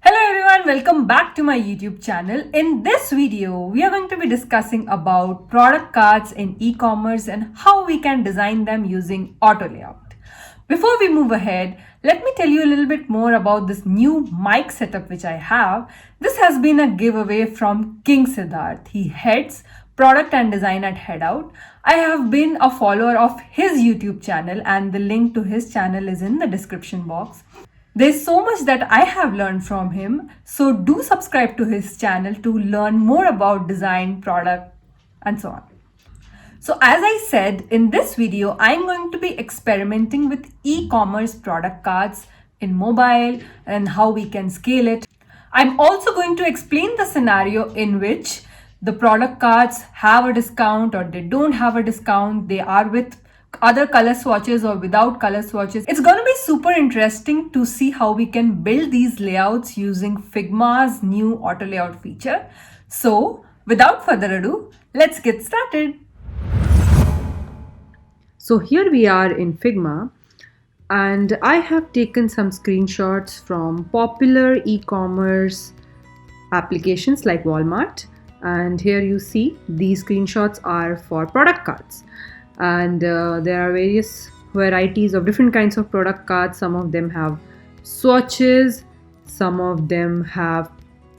Hello everyone, welcome back to my YouTube channel. In this video, we are going to be discussing about product cards in e-commerce and how we can design them using AutoLayout. Before we move ahead, let me tell you a little bit more about this new mic setup which I have. This has been a giveaway from King Siddharth. He heads product and design at Headout. I have been a follower of his YouTube channel and the link to his channel is in the description box. There's so much that I have learned from him, so do subscribe to his channel to learn more about design, product, and so on. So as I said, in this video, I'm going to be experimenting with e-commerce product cards in mobile and how we can scale it. I'm also going to explain the scenario in which the product cards have a discount or they don't have a discount, they are with other color swatches or without color swatches. It's going to be super interesting to see how we can build these layouts using Figma's new auto layout feature. So without further ado, let's get started. So here we are in Figma and I have taken some screenshots from popular e-commerce applications like Walmart, and here you see these screenshots are for product cards. And there are various varieties of different kinds of product cards. Some of them have swatches, some of them have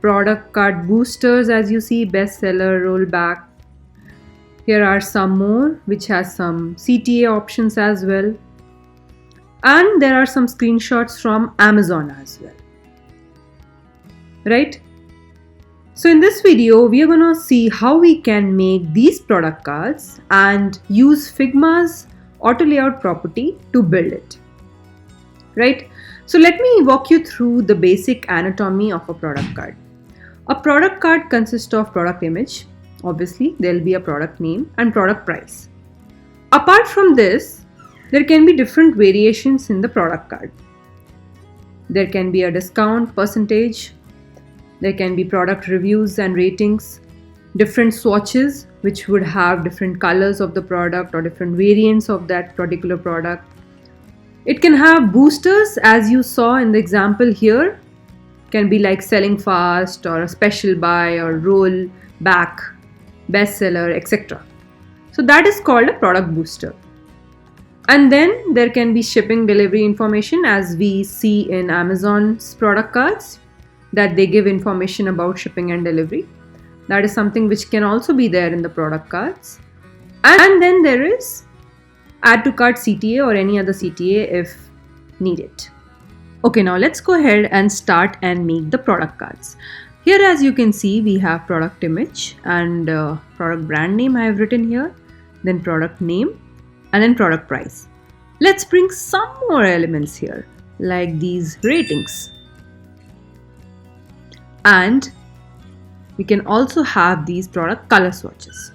product card boosters, as you see, bestseller, rollback. Here are some more which has some CTA options as well, and there are some screenshots from Amazon as well, right? So in this video, we are going to see how we can make these product cards and use Figma's auto layout property to build it, right? So let me walk you through the basic anatomy of a product card. A product card consists of product image. Obviously, there will be a product name and product price. Apart from this, there can be different variations in the product card. There can be a discount percentage. There can be product reviews and ratings, different swatches which would have different colors of the product or different variants of that particular product. It can have boosters, as you saw in the example here. It can be like selling fast or a special buy or roll back, bestseller, etc. So that is called a product booster. And then there can be shipping delivery information, as we see in Amazon's product cards, that they give information about shipping and delivery. That is something which can also be there in the product cards. And then there is add to cart CTA or any other CTA if needed. Okay, now let's go ahead and start and make the product cards. Here, as you can see, we have product image and product brand name I have written here, then product name, and then product price. Let's bring some more elements here, like these ratings. And we can also have these product color swatches.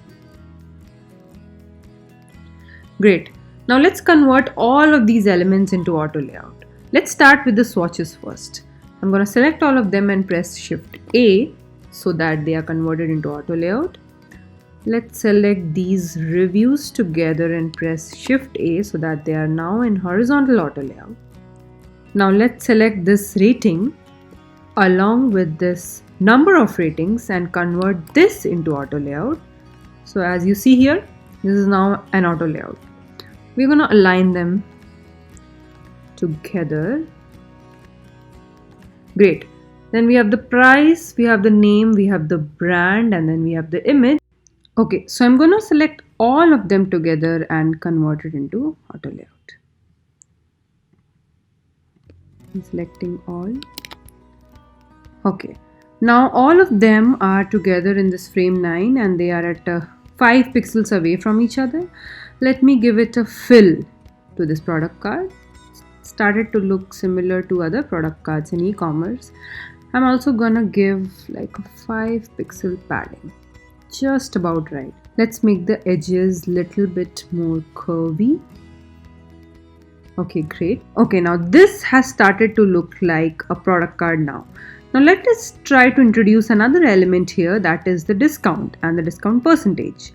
Great. Now let's convert all of these elements into auto layout. Let's start with the swatches first. I'm going to select all of them and press Shift A so that they are converted into auto layout. Let's select these reviews together and press Shift A so that they are now in horizontal auto layout. Now let's select this rating along with this number of ratings and convert this into auto layout. So as you see here, this is now an auto layout. We're going to align them together. Great. Then we have the price, we have the name, we have the brand, and then we have the image. Okay, so I'm going to select all of them together and convert it into auto layout. I'm selecting all. Okay, now all of them are together in this frame 9 and they are at 5 pixels away from each other. Let me give it a fill to this product card. Started to look similar to other product cards in e-commerce. I'm also gonna give like a 5 pixel padding, just about right. Let's make the edges little bit more curvy. Okay, great. Okay, now this has started to look like a product card now. Now let us try to introduce another element here, that is the discount and the discount percentage.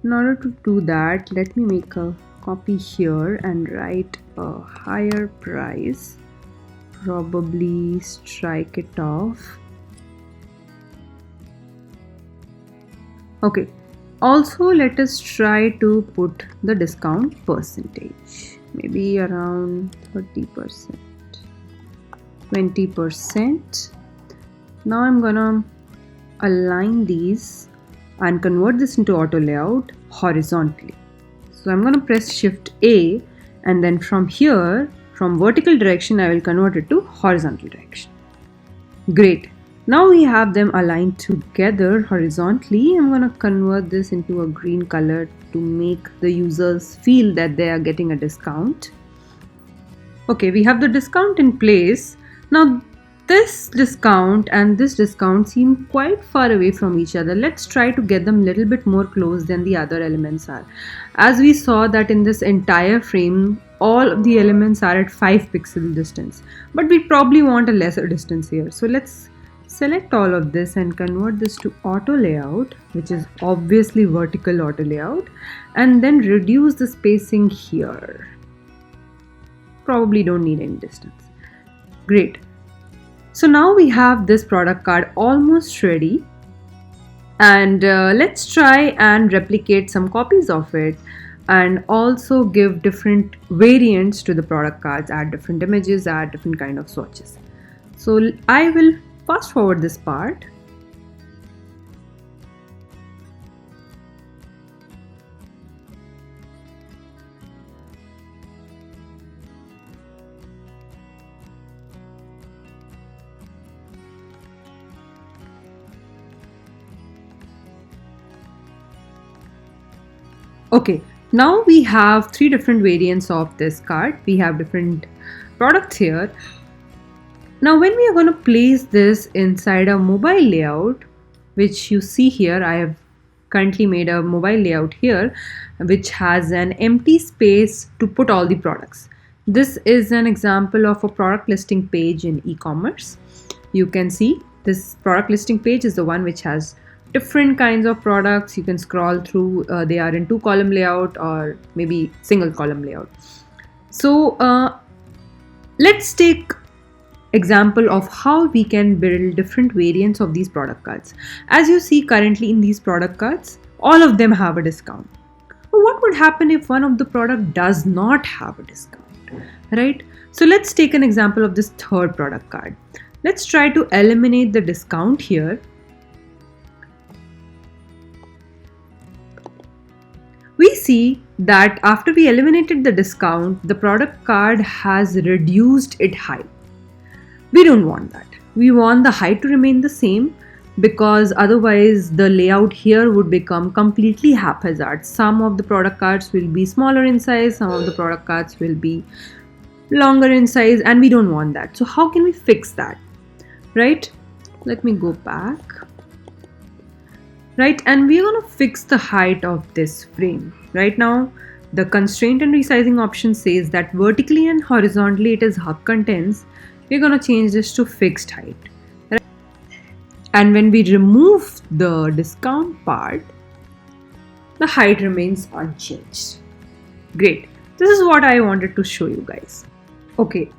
In order to do that, let me make a copy here and write a higher price probably strike it off. Okay, also let us try to put the discount percentage, maybe around 30%, 20%. Now I'm gonna align these and convert this into auto layout horizontally. So I'm gonna press Shift A, and then from here, from vertical direction, I will convert it to horizontal direction. Great. Now we have them aligned together horizontally. I'm gonna convert this into a green color to make the users feel that they are getting a discount. Okay, we have the discount in place. Now this discount and this discount seem quite far away from each other. Let's try to get them a little bit more close than the other elements are. As we saw that in this entire frame, all of the elements are at 5 pixel distance, but we probably want a lesser distance here. So let's select all of this and convert this to auto layout, which is obviously vertical auto layout, and then reduce the spacing here. Probably don't need any distance. Great. So now we have this product card almost ready, and let's try and replicate some copies of it and also give different variants to the product cards, add different images, add different kind of swatches. So I will fast forward this part. Okay, now we have 3 different variants of this card. We have different products here. Now when we are going to place this inside a mobile layout, which you see here, I have currently made a mobile layout here, which has an empty space to put all the products. This is an example of a product listing page in e-commerce. You can see this product listing page is the one which has different kinds of products. You can scroll through, they are in 2-column layout or maybe single column layout. So let's take example of how we can build different variants of these product cards. As you see currently in these product cards, all of them have a discount. What would happen if one of the product does not have a discount, right? So let's take an example of this third product card. Let's try to eliminate the discount here. We see that after we eliminated the discount, the product card has reduced its height. We don't want that. We want the height to remain the same, because otherwise the layout here would become completely haphazard. Some of the product cards will be smaller in size, some of the product cards will be longer in size, and we don't want that. So how can we fix that, right? Let me go back. Right, and we're going to fix the height of this frame. Right now, the constraint and resizing option says that vertically and horizontally it is hub contents. We're going to change this to fixed height. Right? And when we remove the discount part, the height remains unchanged. Great. This is what I wanted to show you guys. Okay,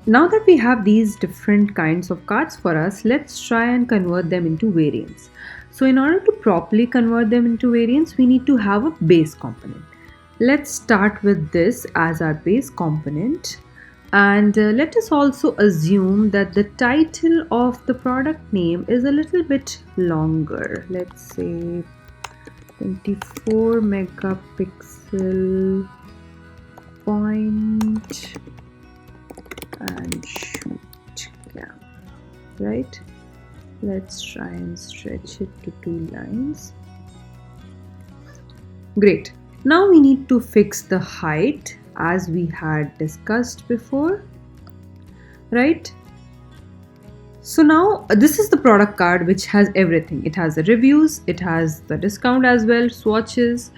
now that we have these different kinds of cards for us, let's try and convert them into variants. So in order to properly convert them into variants, we need to have a base component. Let's start with this as our base component, and let us also assume that the title of the product name is a little bit longer. Let's say 24 megapixel point and shoot camera, right? Let's try and stretch it to 2 lines. Great. Now we need to fix the height as we had discussed before, right? So now this is the product card which has everything. It has the reviews, it has the discount as well, swatches,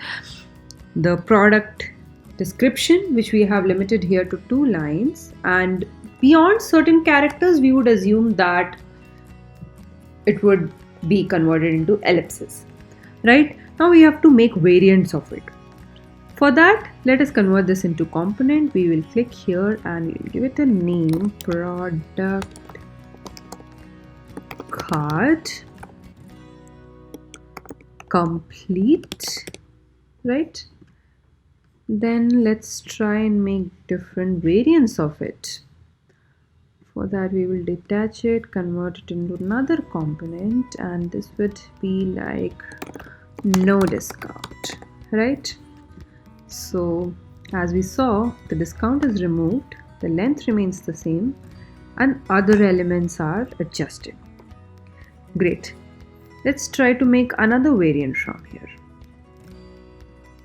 the product description, which we have limited here to 2 lines, and beyond certain characters we would assume that it would be converted into ellipses. Right now we have to make variants of it. For that, let us convert this into component. We will click here and we will give it a name, product card complete, right? Then let's try and make different variants of it. For that, we will detach it, convert it into another component, and this would be like no discount, right? So as we saw, the discount is removed, the length remains the same, and other elements are adjusted. Great. Let's try to make another variant from here.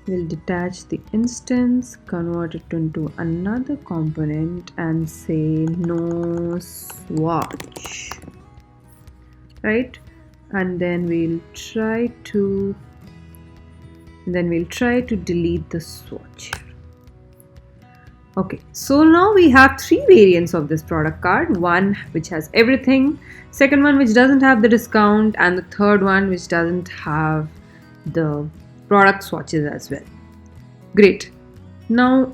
We'll detach the instance, convert it into another component and say no swatch, right? And then we'll try to delete the swatch. Okay, so now we have three variants of this product card. One which has everything, second one which doesn't have the discount, and the third one which doesn't have the product swatches as well. Great. Now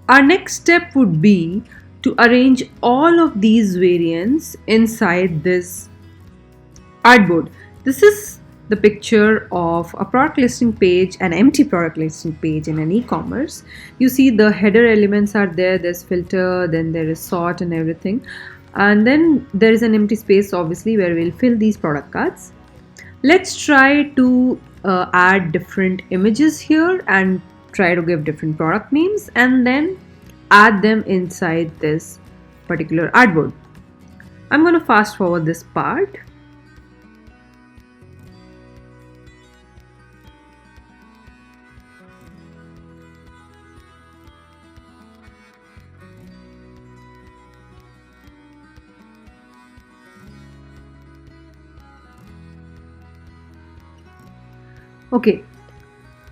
our next step would be to arrange all of these variants inside this artboard. This is the picture of a product listing page, an empty product listing page in an e-commerce. You see the header elements are there, there's filter, then there is sort and everything, and then there is an empty space obviously where we'll fill these product cards. Let's try to add different images here and try to give different product names and then add them inside this particular artboard. I'm going to fast forward this part. Okay,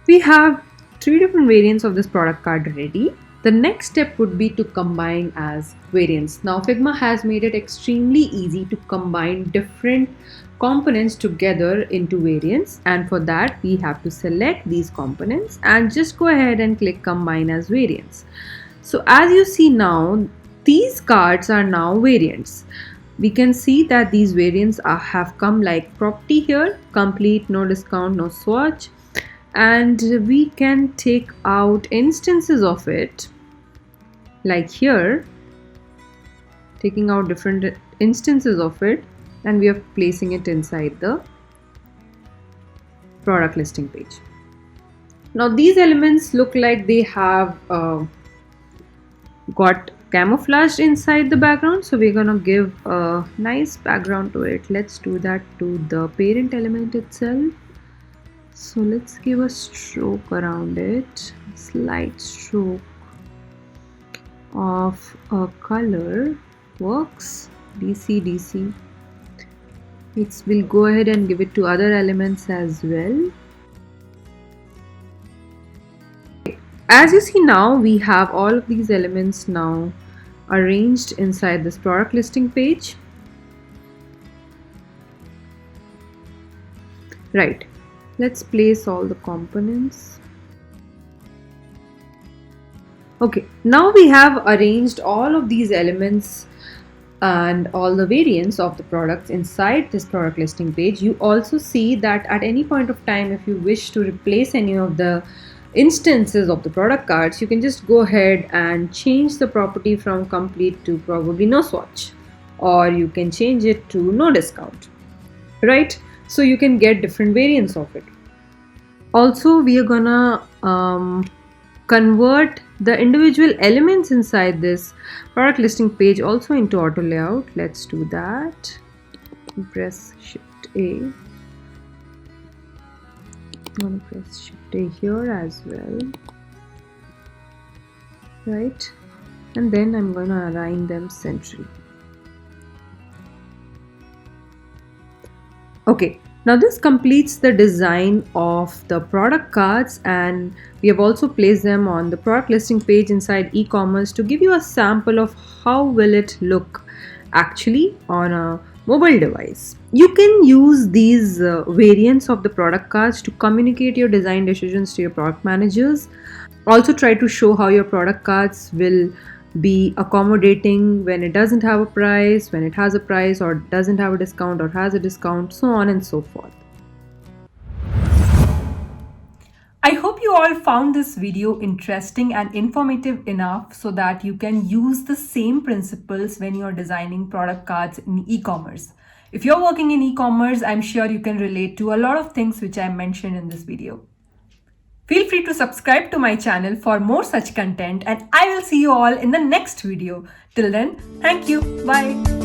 we have three different variants of this product card ready. The next step would be to combine as variants. Now Figma has made it extremely easy to combine different components together into variants, and for that we have to select these components and just go ahead and click combine as variants. So as you see now, these cards are now variants. We can see that these variants have come like property here, complete, no discount, no swatch, and we can take out instances of it like here, taking out different instances of it, and we are placing it inside the product listing page. Now these elements look like they have got camouflaged inside the background, so we're gonna give a nice background to it. Let's do that to the parent element itself. So let's give a stroke around it, slight stroke of a color works. DC. We'll go ahead and give it to other elements as well. As you see now, we have all of these elements now arranged inside this product listing page. Right, let's place all the components. Okay, now we have arranged all of these elements and all the variants of the products inside this product listing page. You also see that at any point of time, if you wish to replace any of the instances of the product cards, you can just go ahead and change the property from complete to probably no swatch, or you can change it to no discount, right? So you can get different variants of it. Also, we are gonna convert the individual elements inside this product listing page also into auto layout. Let's do that. Press Shift A. I'm going to press Shift A here as well, right? And then I'm going to align them centrally. Okay, now this completes the design of the product cards, and we have also placed them on the product listing page inside e-commerce to give you a sample of how will it look actually on a mobile device. You can use these variants of the product cards to communicate your design decisions to your product managers. Also try to show how your product cards will be accommodating when it doesn't have a price, when it has a price, or doesn't have a discount or has a discount, so on and so forth. I hope you all found this video interesting and informative enough so that you can use the same principles when you're designing product cards in e-commerce. If you're working in e-commerce, I'm sure you can relate to a lot of things which I mentioned in this video. Feel free to subscribe to my channel for more such content, and I will see you all in the next video. Till then, thank you. Bye.